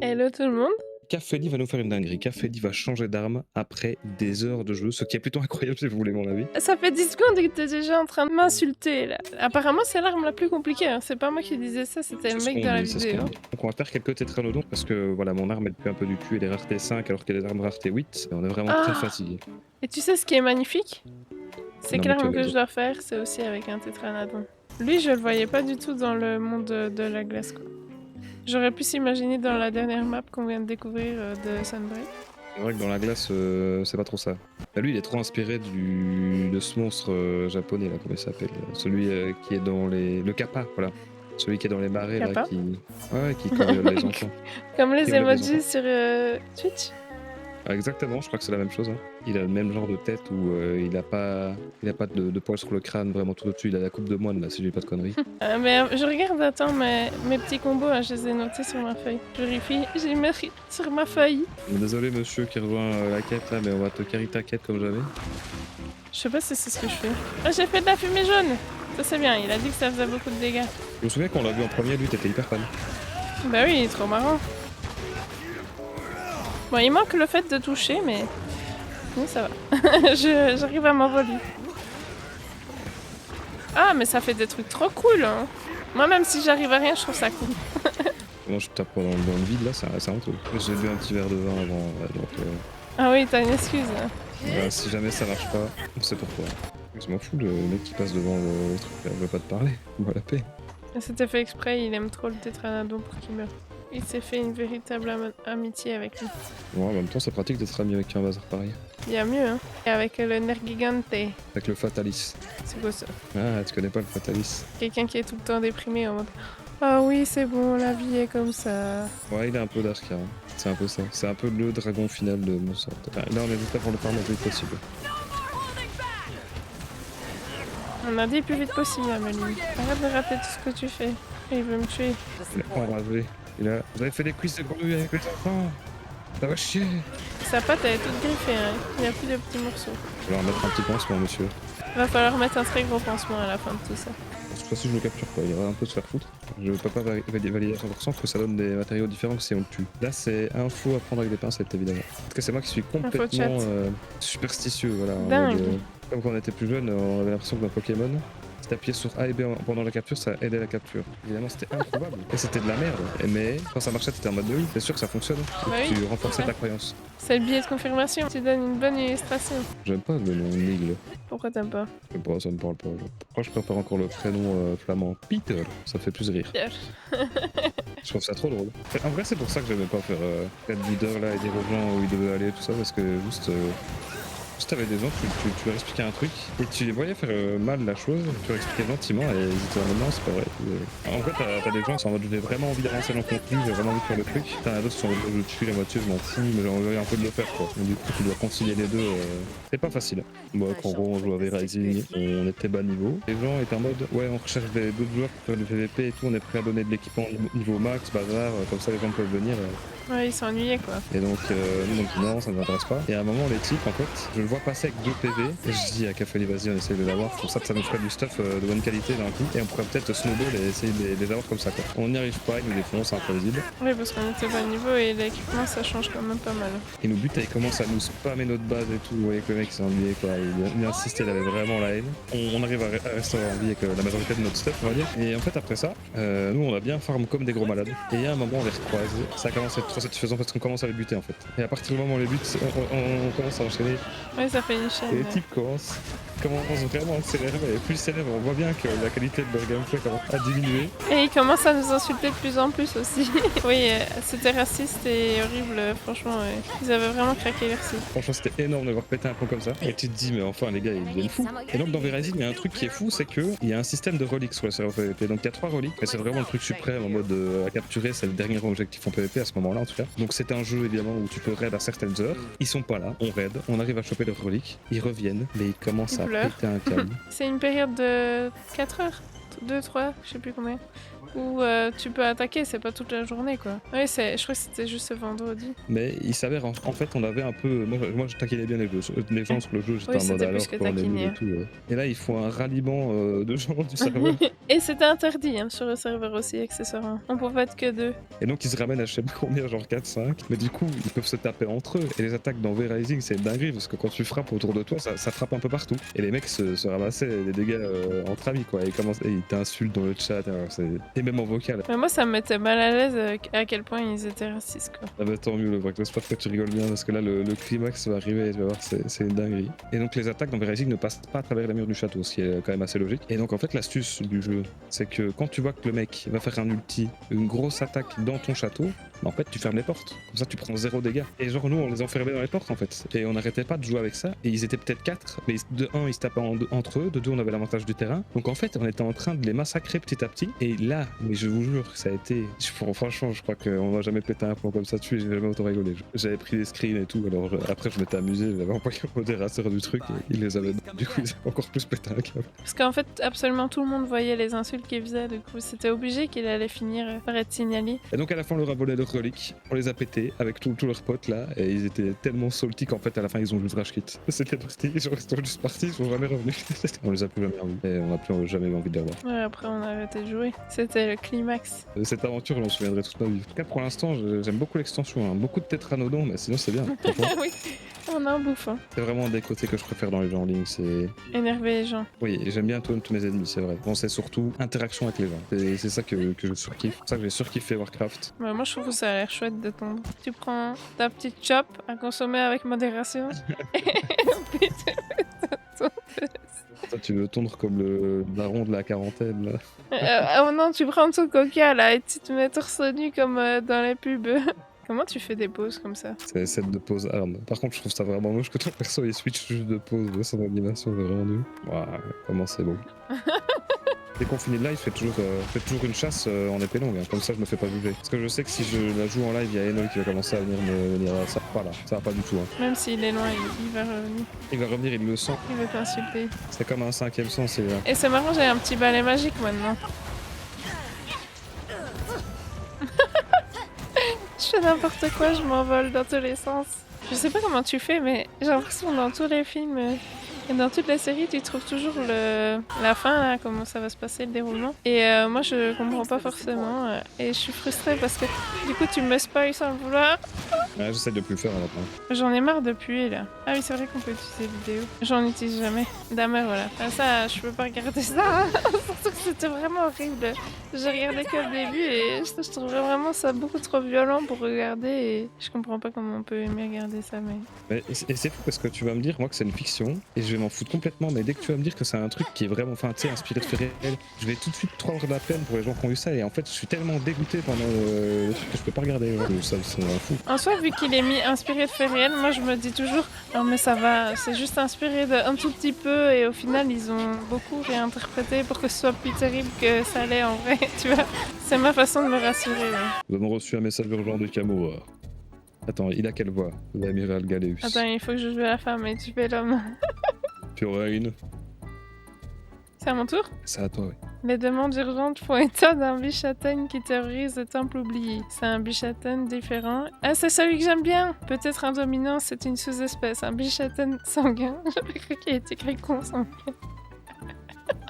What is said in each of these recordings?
Hello tout le monde. Caffelli va nous faire une dinguerie. Caffelli va changer d'arme après des heures de jeu, ce qui est plutôt incroyable si vous voulez mon avis. Ça fait 10 secondes que t'es déjà en train de m'insulter là. Apparemment c'est l'arme la plus compliquée, hein. C'est pas moi qui disais ça, c'était le C'est ce mec qu'on dans la dit, c'est ce qu'on vidéo. dit. Donc on va faire quelques tétranodons parce que voilà, mon arme elle pue un peu du cul, elle est rareté 5 alors qu'elle est arme rareté 8 et on est vraiment très Ah. fatigué. Et tu sais ce qui est magnifique? C'est Non que mais tu l'arme vas que je dire. dois faire, c'est aussi avec un tétranodon. Lui je le voyais pas du tout dans le monde de la glace quoi. J'aurais pu s'imaginer dans la dernière map qu'on vient de découvrir de Sunbreak. C'est vrai que dans la glace, c'est pas trop ça. Bah, lui il est trop inspiré de ce monstre japonais là, comment il s'appelle? Celui qui est dans les. Le kappa, voilà. Celui qui est dans les marais là, Kappa. qui cambriole les enfants. Comme Qui les enlève les enfants. emojis sur Twitch. Ah, exactement, je crois que c'est la même chose. Hein. Il a le même genre de tête où il a pas de poils sur le crâne vraiment tout au-dessus. Il a la coupe de moine là, si je dis pas de conneries. Mais je regarde, attends, mes petits combos, hein, je les ai notés sur ma feuille. Je vérifie, j'ai mis sur ma feuille. Désolé monsieur qui rejoint la quête là, mais on va te carry ta quête comme jamais. Je sais pas si c'est ce que je fais. Ah, j'ai fait de la fumée jaune. Ça c'est bien, il a dit que ça faisait beaucoup de dégâts. Je me souviens qu'on l'a vu en premier, lui t'étais hyper fan. Bah oui, il est trop marrant. Bon, il manque le fait de toucher, mais ça va. J'arrive à m'envoler. Ah, mais ça fait des trucs trop cool, hein. Moi, même si j'arrive à rien, je trouve ça cool. Moi je tape dans le vide là, c'est un truc. J'ai bu un petit verre de vin avant, donc Ah oui, t'as une excuse. voilà, si jamais ça marche pas, on sait pourquoi. Je m'en fous, le mec qui passe devant le truc là, veut pas te parler, on va la paix. C'était fait exprès, il aime trop le tétranodon pour qu'il meure. Il s'est fait une véritable amitié avec lui. Bon, en même temps c'est pratique d'être ami avec un bazar pareil. Il y a mieux, hein. Et avec le Nergigante. Avec le Fatalis. C'est quoi ça? Ah, tu connais pas le Fatalis? Quelqu'un qui est tout le temps déprimé en mode ah oui, c'est bon, la vie est comme ça. Ouais, il est un peu dark, hein. C'est un peu ça. C'est un peu le dragon final de Monster. Enfin, là, on est juste là pour le faire le plus vite possible. On a dit le plus vite possible, Amélie. Arrête de rater tout ce que tu fais. Il veut me tuer. Il est enragé. Et là, vous avez fait des cuisses de grenouille avec les enfants. Ça va chier. Sa patte, elle est toute griffée, hein. Il n'y a plus de petits morceaux. Je vais leur mettre un petit pansement, monsieur. Va falloir mettre un très gros pansement à la fin de tout ça. Cette fois-ci, je le capture pas. Il va un peu se faire foutre. Je peux pas valider à 100% que ça donne des matériaux différents que si on le tue. Là, c'est info à prendre avec des pincettes, évidemment. Parce que c'est moi qui suis complètement chat. superstitieux. Voilà, en Dingue. mode, comme quand on était plus jeune, on avait l'impression que dans Pokémon, si t'appuyais sur A et B pendant la capture, ça aidait la capture. Évidemment, c'était improbable. Et c'était de la merde. Mais quand ça marchait, t'étais en mode oui, c'est sûr que ça fonctionne. Bah Et oui, tu renforçais ouais. ta croyance. C'est le billet de confirmation. Tu donnes une bonne illustration. J'aime pas le nom Nigle. Pourquoi t'aimes pas? Je sais pas, ça me parle pas. Pourquoi je prépare encore le prénom flamand Peter? Ça me fait plus rire. Pierre. Je trouve ça trop drôle. En vrai, c'est pour ça que j'aimais pas faire 4 leaders là et dire aux gens où ils devaient aller, tout ça, parce que juste. Si t'avais des gens, tu leur expliquais un truc et tu les voyais faire mal la chose, tu leur expliquais gentiment et ils étaient en mode non, c'est pas vrai. En fait, t'as des gens qui sont en mode j'ai vraiment envie d'avancer dans le contenu, j'ai vraiment envie de faire le truc. T'en as d'autres qui sont en mode je tue la moitié, je m'en fous, mais j'ai envie un peu de le faire quoi. Donc, du coup, tu dois concilier les deux. C'est pas facile. Bon, en gros, on jouait avec Rising, on était bas niveau. Les gens étaient en mode ouais, on recherche d'autres joueurs pour faire du PVP et tout, on est prêt à donner de l'équipement niveau max, bazar, comme ça les gens peuvent venir. Ouais, il s'ennuyait quoi. Et donc, nous, on dit non, ça ne m'intéresse pas. Et à un moment, les types, en fait, je le vois passer avec 2 PV. Et je dis à Café, vas-y, on essaye de l'avoir. Pour ça, ça nous ferait du stuff de bonne qualité d'un coup. Et on pourrait peut-être snowball et essayer de les avoir comme ça, quoi. On n'y arrive pas, ils nous défoncent, c'est imprévisible. Oui, parce qu'on était bas niveau et l'équipement ça change quand même pas mal. Et nous butent et il commence à nous spammer notre base et tout. Vous voyez que le mec s'est ennuyé, quoi. Il insistait, il avait vraiment la haine. On arrive à rester en vie avec la majorité de notre stuff, on va dire. Et en fait, après ça, nous, on a bien farm comme des gros malades. Et il y a un moment, on les recroise. Ça commence à être trop satisfaisant parce qu'on commence à les buter, en fait. Et à partir du moment où on les bute, on commence à enchaîner. Ouais, ça fait une Et chaîne. les types commencent vraiment à s'énerver. Et plus ils s'énervent, on voit bien que la qualité de leur gameplay commence à diminuer. Et ils commencent à nous insulter de plus en plus aussi. Oui, c'était raciste et horrible, franchement. Ouais. Ils avaient vraiment craqué merci. Franchement, c'était énorme de voir péter un pont comme ça. Et tu te dis, mais enfin, les gars, ils deviennent fous. Et donc, dans V-Rising, il y a un truc qui est fou, c'est qu'il y a un système de reliques sur le serveur PvP. Donc, il y a 3 reliques. Et c'est vraiment le truc suprême en mode à capturer. C'est le dernier objectif en PvP à ce moment-là, en tout cas. Donc, c'est un jeu, évidemment, où tu peux raid à certaines heures. Ils sont pas là. On raid. On arrive à choper leurs reliques. Ils reviennent. Mais ils commencent à pleurent. péter un câble. C'est une période de 4 heures 2, 3, je sais plus combien. où tu peux attaquer, c'est pas toute la journée quoi. Oui, je crois que c'était juste ce vendredi. Mais il s'avère, en fait, on avait un peu. Moi je taquinais bien les gens sur le jeu, j'étais Oui, en mode c'était alors plus que quoi, on est nul taquiner. et tout. Et là, ils font un ralliement de gens du serveur. Et c'était interdit hein, sur le serveur aussi, accessoirement. On pouvait être que 2. Et donc ils se ramènent à je sais plus combien, genre 4-5. Mais du coup, ils peuvent se taper entre eux. Et les attaques dans V-Rising, c'est une dinguerie parce que quand tu frappes autour de toi, ça frappe un peu partout. Et les mecs se ramassaient des dégâts entre amis quoi. Et ils t'insultent dans le chat, et même en vocal. Mais moi, ça me mettait mal à l'aise à quel point ils étaient racistes quoi. Ah bah tant mieux le vrai, j'espère que tu rigoles bien parce que là le climax va arriver, tu vas voir, c'est une dinguerie. Et donc les attaques dans V-Rising ne passent pas à travers les murs du château, ce qui est quand même assez logique. Et donc en fait l'astuce du jeu, c'est que quand tu vois que le mec va faire un ulti, une grosse attaque dans ton château, bah en fait tu fermes les portes. Comme ça tu prends 0 dégâts. Et genre nous on les enfermait dans les portes en fait. Et on n'arrêtait pas de jouer avec ça. Et ils étaient peut-être 4, mais de 1 ils se tapaient entre eux, de 2 on avait l'avantage du terrain. Donc en fait on était en train de les massacrer petit à petit. Et là, mais je vous jure, ça a été... Franchement je crois qu'on va jamais péter un plomb comme ça dessus, j'ai jamais autant rigolé. J'avais pris des screens et tout, alors après je m'étais amusé, j'avais envoyé au modérateur du truc et il les avait... Du coup ils avaient encore plus pété un câble. Parce qu'en fait, absolument tout le monde voyait les insultes qu'il faisait, du coup c'était obligé qu'il allait finir par être signalé. Et donc à la fin on leur a volé leurs reliques, on les a pétés avec tous leurs potes là, et ils étaient tellement salty qu'en fait à la fin ils ont juste rage quit. C'était parti, ils sont juste partis, ils sont jamais revenus. On les a plus jamais revus, et on n'a plus jamais envie de les revoir. Ouais, après on a arrêté de jouer. C'était le climax. Cette aventure, j'en souviendrai toute ma vie. En tout cas, pour l'instant, j'aime beaucoup l'extension. Hein. Beaucoup de tétranodons, mais sinon, c'est bien. Oui, on a un bouffon. C'est vraiment un des côtés que je préfère dans les jeux en ligne. C'est Énerver les gens. oui, et j'aime bien tous mes ennemis, c'est vrai. Bon, c'est surtout interaction avec les gens. C'est ça que je surkiffe. C'est pour ça que j'ai surkiffé Warcraft. Ouais, moi je trouve que ça a l'air chouette de tondre. Tu prends ta petite chop à consommer avec modération. Et puis tu fais ta tondeuse. Toi, tu veux tondre comme le baron de la quarantaine, là. Oh non, tu prends ton coca là et tu te mets torse nu comme dans les pubs. Comment tu fais des pauses comme ça? C'est set de pause arme. Par contre, je trouve ça vraiment moche que ton perso il switch juste de pause de son animation, c'est vraiment nul. Waouh, comment c'est beau. Dès qu'on finit de live, faites toujours une chasse en épée longue, hein. Comme ça je me fais pas juger. Parce que je sais que si je la joue en live, il y a Enol qui va commencer à venir à ça. Voilà, ça va pas du tout. Hein. Même s'il est loin, il va revenir. Il va revenir, il le sent. Il va t'insulter. C'est comme un 5ème sens. Et c'est marrant, j'ai un petit balai magique maintenant. Je fais n'importe quoi, je m'envole dans tous les sens. Je sais pas comment tu fais, mais j'ai l'impression que dans tous les films et dans toutes les séries, tu trouves toujours la fin, là, comment ça va se passer, le déroulement. Et moi, je comprends pas forcément. Et je suis frustrée parce que du coup, tu me spoil sans le vouloir. Ouais, j'essaie de plus le faire maintenant. J'en ai marre depuis là. Ah oui, c'est vrai qu'on peut utiliser vidéo. J'en utilise jamais. Damer, voilà. Ah, ça, je peux pas regarder ça. Surtout que c'était vraiment horrible. J'ai regardé que le début et je trouverais vraiment ça beaucoup trop violent pour regarder. Et je comprends pas comment on peut aimer regarder ça, mais. Et c'est fou parce que tu vas me dire, moi, que c'est une fiction et je vais m'en foutre complètement. Mais dès que tu vas me dire que c'est un truc qui est vraiment, enfin, tu sais, inspiré de faits réels, je vais tout de suite prendre de la peine pour les gens qui ont eu ça. Et en fait, je suis tellement dégoûté pendant le truc que je peux pas regarder. Ouais. Ça un fou. En soi, vu qu'il est mis inspiré de faits réels, moi je me dis toujours non mais ça va, c'est juste inspiré d'un tout petit peu et au final ils ont beaucoup réinterprété pour que ce soit plus terrible que ça l'est en vrai, tu vois. C'est ma façon de me rassurer. Ouais. Nous avons reçu un message urgent de Camo. Attends, il a quelle voix? L'amiral Galeus. Attends, il faut que je joue la femme et tu fais l'homme. Purine. C'est à mon tour? C'est à toi, oui. Les demandes urgentes font état d'un bichatten qui terrorise le temple oublié. C'est un bichatten différent. Ah, c'est celui que j'aime bien! Peut-être un dominant, c'est une sous-espèce. Un bichatten sanguin. J'avais cru qu'il était écrit consanguin.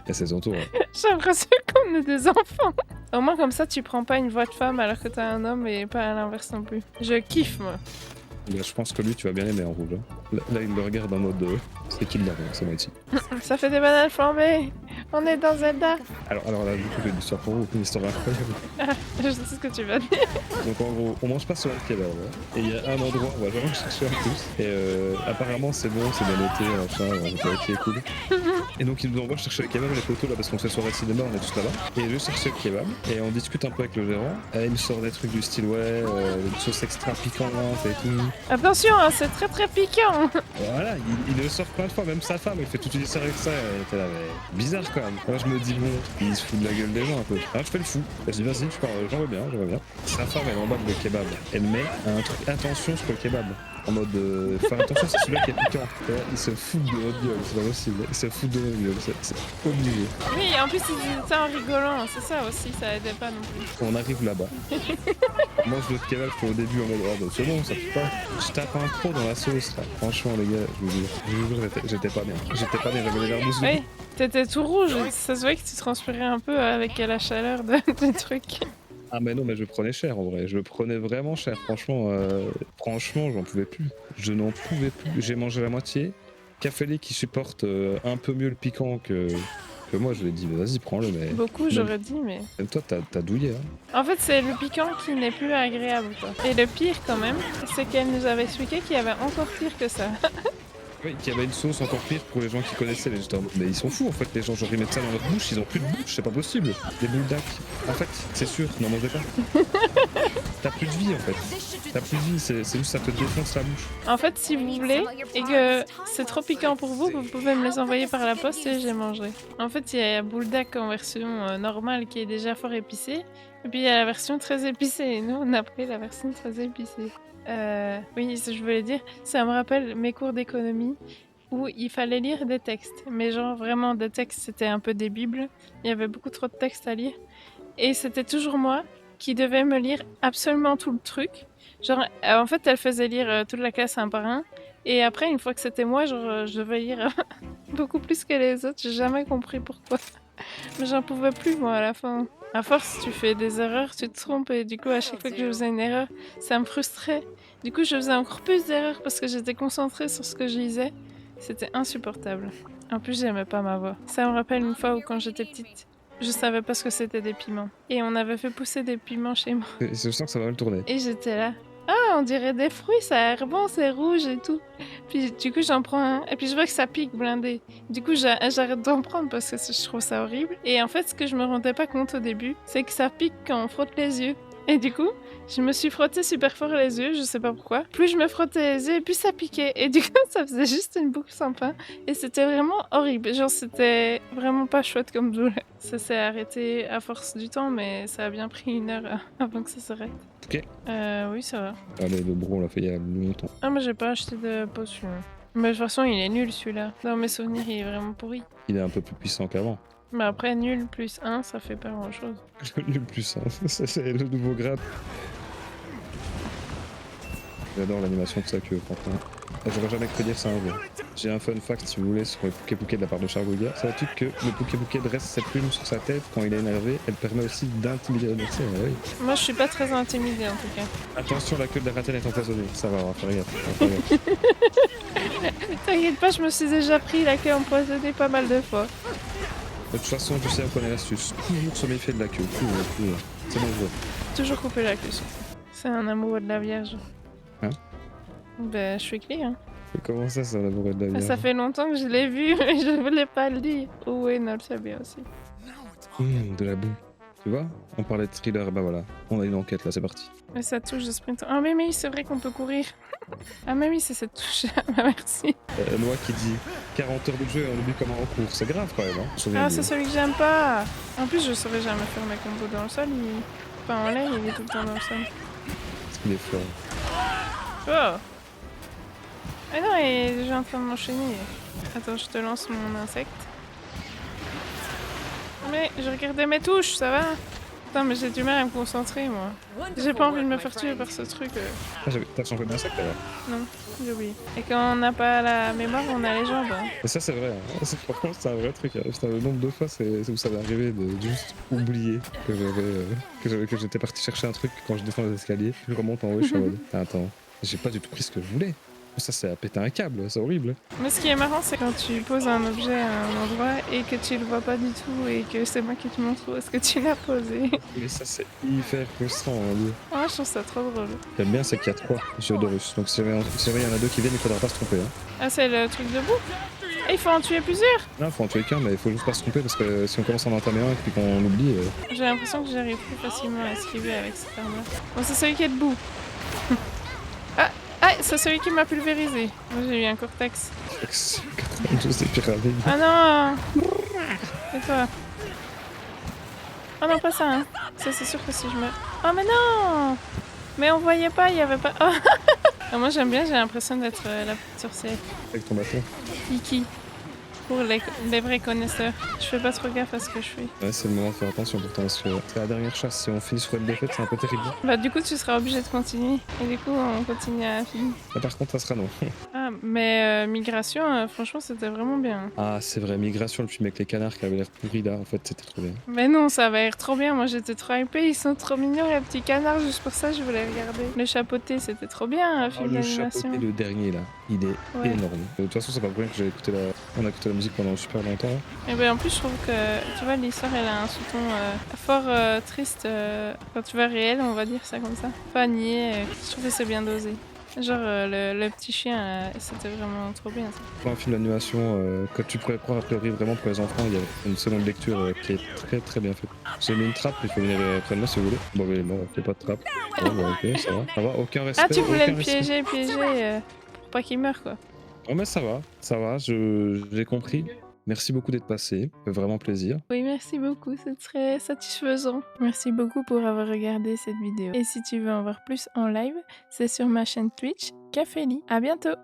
Et c'est son tour. Hein. J'ai l'impression qu'on est des enfants. Au moins comme ça, tu prends pas une voix de femme alors que t'as un homme et pas à l'inverse non plus. Je kiffe, moi. Là, je pense que lui, tu vas bien aimer en rouge. Hein. Là, il le regarde en mode... c'est qui le dernier, c'est moi ici. Ça fait des bananes flambées. On est dans Zelda. Alors là, du coup, j'ai une histoire pour vous, une histoire incroyable. Ah, je sais ce que tu vas dire. Donc en gros, on mange pas sur le kebab. Hein. Et il y a un endroit, on va vraiment chercher un plus. Et apparemment, c'est bon, c'est bien noté, machin, ok, cool. Et donc, il nous envoie chercher le kebab, les photos là, parce qu'on fait soirée cinéma, on est tous là-bas. Et je cherche le kebab, et on discute un peu avec le gérant. Et il me sort des trucs du style, ouais, une sauce extra piquante et tout. Attention, hein, c'est très très piquant. Voilà, il le sort plein de fois, même sa femme, il fait tout utiliser ça avec ça. Et t'es là, mais bizarre quoi. même. Alors je me dis bon, il se fout de la gueule des gens un peu. Alors je fais le fou. Je dis vas-y, j'en veux bien, j'en veux bien. Sa femme elle emballe le kebab. Elle met un truc attention sur le kebab. En mode faire attention, c'est celui-là qui est piquant. Il se fout de notre gueule, c'est pas possible. Il se fout de notre gueule, c'est obligé. Oui, en plus il disait ça en rigolant, c'est ça aussi, ça aidait pas non plus. On arrive là-bas. On mange le kebab, je fais au début en mode oh bah c'est bon, ça pue pas. Je tape un pro dans la sauce là. Franchement les gars, je vous jure, j'étais pas bien. J'étais pas bien, j'avais les larmes dessus. Oui, t'étais tout rouge, ça se voit que tu transpirais un peu avec la chaleur du truc. Ah mais non mais je prenais cher en vrai, je prenais vraiment cher, franchement j'en pouvais plus, je n'en pouvais plus, j'ai mangé la moitié, Café qui supporte un peu mieux le piquant que moi, je lui ai dit vas-y prends-le mais... Beaucoup j'aurais dit mais... Même toi t'as douillé hein. En fait c'est le piquant qui n'est plus agréable quoi. Et le pire quand même, c'est qu'elle nous avait expliqué qu'il y avait encore pire que ça. Oui, qu'il y avait une sauce encore pire pour les gens qui connaissaient les gens. Mais ils sont fous en fait, les gens, genre ils mettent ça dans leur bouche, ils ont plus de bouche, c'est pas possible. Des boules d'ac. En fait, c'est sûr, n'en mangez pas. T'as plus de vie en fait. T'as plus de vie, c'est juste ça te défonce la bouche. En fait, si vous voulez et que c'est trop piquant pour vous, vous pouvez me les envoyer par la poste et j'ai mangé. En fait, il y a boule d'ac en version normale qui est déjà fort épicée. Et puis il y a la version très épicée. Et nous, on a pris la version très épicée. Oui, ce que je voulais dire, ça me rappelle mes cours d'économie où il fallait lire des textes. Mais genre vraiment des textes, c'était un peu des bibles. Il y avait beaucoup trop de textes à lire. Et c'était toujours moi qui devais me lire absolument tout le truc. Genre, en fait, elle faisait lire toute la classe un par un. Et après, une fois que c'était moi, genre, je devais lire beaucoup plus que les autres. J'ai jamais compris pourquoi. Mais j'en pouvais plus, moi, à la fin. À force, tu fais des erreurs, tu te trompes, et du coup, à chaque fois que je faisais une erreur, ça me frustrait. Du coup, je faisais encore plus d'erreurs parce que j'étais concentrée sur ce que je lisais. C'était insupportable. En plus, j'aimais pas ma voix. Ça me rappelle une fois où, quand j'étais petite, je savais pas ce que c'était des piments. Et on avait fait pousser des piments chez moi. Je sens que ça va mal tourner. Et j'étais là. Ah, on dirait des fruits, ça a l'air bon, c'est rouge et tout. Puis du coup, j'en prends un. Et puis je vois que ça pique blindé. Du coup, j'arrête d'en prendre parce que je trouve ça horrible. Et en fait, ce que je me rendais pas compte au début, c'est que ça pique quand on frotte les yeux. Et du coup, je me suis frotté super fort les yeux, je sais pas pourquoi. Plus je me frottais les yeux, et plus ça piquait. Et du coup, ça faisait juste une boucle sympa. Et c'était vraiment horrible. Genre, c'était vraiment pas chouette comme douleur. Ça s'est arrêté à force du temps, mais ça a bien pris 1 heure avant que ça s'arrête. Ok. Oui, ça va. Allez, le bro, on l'a fait il y a longtemps. Ah, moi j'ai pas acheté de potion. Mais de toute façon, il est nul celui-là. Dans mes souvenirs, il est vraiment pourri. Il est un peu plus puissant qu'avant. Mais après, nul plus 1, ça fait pas grand-chose. Le plus, hein. C'est le nouveau grade. J'adore l'animation de sa queue, franchement. J'aurais jamais cru dire ça un jour. J'ai un fun fact, si vous voulez, sur le Pouké Pouké de la part de Chargouga. Savais-tu que le Pouké Pouké dresse ses plumes sur sa tête quand il est énervé? Elle permet aussi d'intimider l'adversaire, oui. Moi, je suis pas très intimidée en tout cas. Attention, la queue de la ratelle est empoisonnée. Ça va, on va faire gaffe. T'inquiète pas, je me suis déjà pris la queue empoisonnée pas mal de fois. De toute façon, tu sais, on connaît l'astuce. Toujours se méfier de la queue. Toujours. C'est dangereux. Toujours couper la queue surtout. C'est un amoureux de la Vierge. Hein? Ben, je suis client. Comment ça, c'est un amoureux de la Vierge? Ça fait longtemps que je l'ai vu, mais je voulais pas le dire. Oh, oui, non, le sait bien aussi. De la boue. Tu vois? On parlait de thriller, bah voilà. On a une enquête là, c'est parti. Mais ça touche de sprint. Ah, mais oui, c'est vrai qu'on peut courir. Ah, mais oui, c'est cette touche. Ah, merci. Loi qui dit 40 heures de jeu et on oublie comment on court. C'est grave quand même, hein. Ah, Souviens-vous. c'est celui que j'aime pas. En plus, je saurais jamais faire mes combos dans le sol. Enfin, en l'air, il est tout le temps dans le sol. Parce qu'il est fort. Oh! Ah non, il est déjà en train de m'enchaîner. Attends, je te lance mon insecte. Mais je regardais mes touches, ça va? Putain, mais j'ai du mal à me concentrer, moi. J'ai pas envie de me faire tuer par ce truc. Ah, t'as changé d'insecte alors? Non, j'ai oublié. Et quand on n'a pas la mémoire, on a les jambes. Hein. Et ça, c'est vrai. Hein. Franchement, c'est un vrai truc. Hein. Putain, le nombre de fois où ça m'est arrivé de juste oublier que j'étais parti chercher un truc quand je descends les escaliers. Je remonte en haut, je suis en mode attends, j'ai pas du tout pris ce que je voulais. Ça, c'est à péter un câble, c'est horrible. Mais ce qui est marrant, c'est quand tu poses un objet à un endroit et que tu le vois pas du tout et que c'est moi qui te montre où est-ce que tu l'as posé. Mais ça, c'est hyper frustrant. Hein. Moi, je trouve ça trop drôle. J'aime bien, c'est qu'il y a 3 Géodorus. Donc, si jamais il y en a 2 qui viennent, il faudra pas se tromper. Hein. Ah, c'est le truc debout? Et il faut en tuer plusieurs? Non, faut en tuer qu'un, mais il faut juste pas se tromper parce que si on commence à en entamer un et puis qu'on oublie. J'ai l'impression que j'arrive plus facilement à esquiver avec cette arme-là. Bon, c'est celui qui est debout. Ah, c'est celui qui m'a pulvérisé. Moi, j'ai eu un cortex. 92 des pyramides. Ah non! Et toi? Oh non, pas ça, hein. Ça, c'est sûr que si je meurs... Oh, mais non! Mais on voyait pas, il y avait pas... Oh. Ah, moi, j'aime bien, j'ai l'impression d'être la petite sorcière. Avec ton bâton. Kiki. Pour les vrais connaisseurs. Je fais pas trop gaffe à ce que je fais. Ouais, c'est le moment de faire attention pourtant, parce que c'est la dernière chasse. Si on finit sur une défaite, c'est un peu terrible. Bah, du coup, tu seras obligé de continuer. Et du coup, on continue à finir. Là, par contre, ça sera non. Ah, mais Migration, franchement, c'était vraiment bien. Ah, c'est vrai, migration, le film avec les canards qui avait l'air pourri là, en fait, c'était trop bien. Mais non, ça va être trop bien. Moi, j'étais trop hypée. Ils sont trop mignons, les petits canards. Juste pour ça, je voulais regarder. Le chapeauté, c'était trop bien, un film le d'animation. chapeauté, le dernier là, il est Ouais. énorme. De toute façon, c'est pas pour rien que j'ai écouté on a écouté la musique pendant super longtemps. Et ben en plus, je trouve que, tu vois, l'histoire, elle a un sous-ton fort triste. Quand tu vois réel, on va dire ça comme ça. Pas nier. Je trouve que c'est bien dosé. Genre, le petit chien, c'était vraiment trop bien, ça. Pour un film d'animation, quand tu pourrais croire a priori vraiment pour les enfants, il y a une seconde lecture qui est très très bien faite. J'ai mis une trappe, il faut venir prendre moi si vous voulez. Bon, mais bon, on fait pas de trappe. Bon, bah, ok, ça va. Ça va, aucun respect. Ah, tu voulais le aucun respect. piéger, pour pas qu'il meure, quoi. Oh, mais ça va, j'ai compris. Merci beaucoup d'être passé, ça fait vraiment plaisir. Oui, merci beaucoup, c'est très satisfaisant. Merci beaucoup pour avoir regardé cette vidéo. Et si tu veux en voir plus en live, c'est sur ma chaîne Twitch, Cafélie. À bientôt!